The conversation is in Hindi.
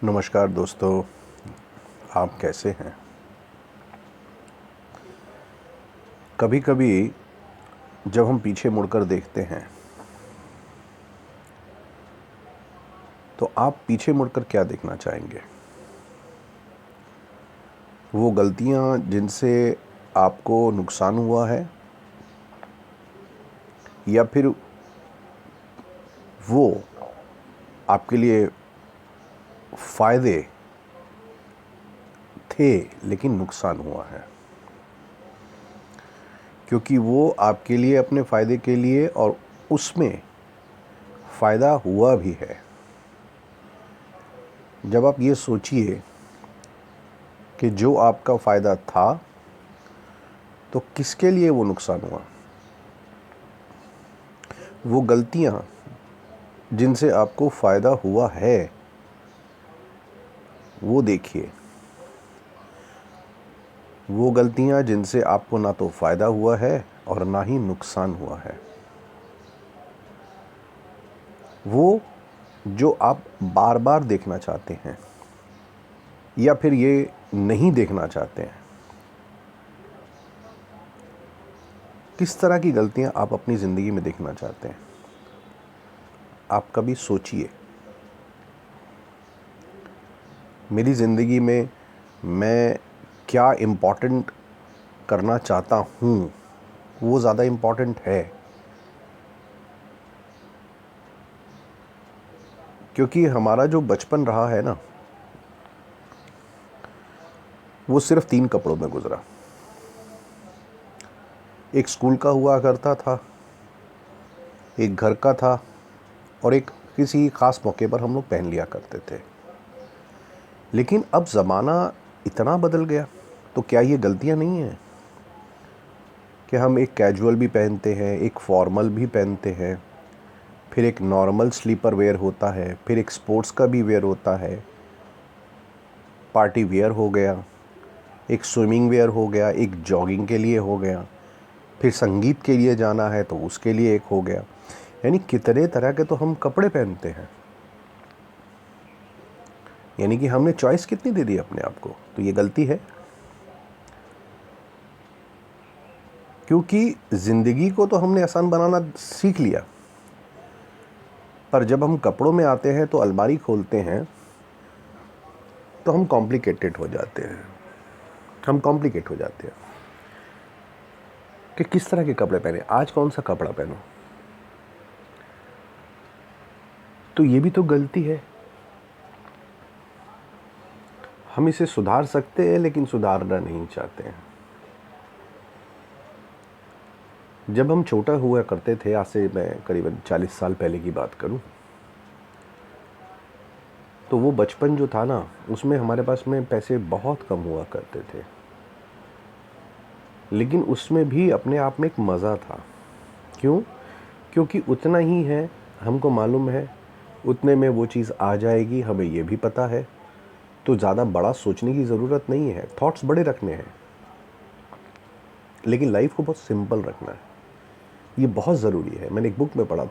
नमस्कार दोस्तों, आप कैसे हैं। कभी कभी जब हम पीछे मुड़कर देखते हैं तो आप पीछे मुड़कर क्या देखना चाहेंगे? वो गलतियां जिनसे आपको नुकसान हुआ है, या फिर वो आपके लिए फ़ायदे थे लेकिन नुकसान हुआ है? क्योंकि वो आपके लिए अपने फ़ायदे के लिए, और उसमें फ़ायदा हुआ भी है। जब आप ये सोचिए कि जो आपका फ़ायदा था तो किसके लिए वो नुकसान हुआ। वो गलतियां जिनसे आपको फ़ायदा हुआ है वो देखिए। वो गलतियां जिनसे आपको ना तो फ़ायदा हुआ है और ना ही नुकसान हुआ है, वो जो आप बार बार देखना चाहते हैं या फिर ये नहीं देखना चाहते हैं। किस तरह की गलतियां आप अपनी ज़िंदगी में देखना चाहते हैं? आप कभी सोचिए। मेरी ज़िंदगी में मैं क्या इम्पोर्टेंट करना चाहता हूँ, वो ज़्यादा इम्पोर्टेंट है। क्योंकि हमारा जो बचपन रहा है ना, वो सिर्फ 3 कपड़ों में गुजरा। एक स्कूल का हुआ करता था, एक घर का था, और एक किसी ख़ास मौके पर हम लोग पहन लिया करते थे। लेकिन अब ज़माना इतना बदल गया, तो क्या ये गलतियाँ नहीं हैं कि हम एक कैजुअल भी पहनते हैं, एक फॉर्मल भी पहनते हैं, फिर एक नॉर्मल स्लीपर वेयर होता है, फिर एक स्पोर्ट्स का भी वेयर होता है, पार्टी वेयर हो गया, एक स्विमिंग वेयर हो गया, एक जॉगिंग के लिए हो गया, फिर संगीत के लिए जाना है तो उसके लिए एक हो गया। यानी कितने तरह के तो हम कपड़े पहनते हैं। यानी कि हमने चॉइस कितनी दे दी अपने आप को। तो ये गलती है, क्योंकि ज़िंदगी को तो हमने आसान बनाना सीख लिया, पर जब हम कपड़ों में आते हैं तो अलमारी खोलते हैं तो हम कॉम्प्लिकेटेड हो जाते हैं। हम कॉम्प्लिकेट हो जाते हैं कि किस तरह के कपड़े पहने, आज कौन सा कपड़ा पहनो। तो ये भी तो गलती है। हम इसे सुधार सकते हैं लेकिन सुधारना नहीं चाहते हैं। जब हम छोटा हुआ करते थे, आज से मैं करीबन 40 साल पहले की बात करूं, तो वो बचपन जो था ना, उसमें हमारे पास में पैसे बहुत कम हुआ करते थे, लेकिन उसमें भी अपने आप में एक मज़ा था। क्यों? क्योंकि उतना ही है, हमको मालूम है उतने में वो चीज़ आ जाएगी, हमें ये भी पता है। तो ज़्यादा बड़ा सोचने की ज़रूरत नहीं है, थॉट्स बड़े रखने हैं, लेकिन लाइफ को बहुत सिंपल रखना है। ये बहुत ज़रूरी है। मैंने एक बुक में पढ़ा था।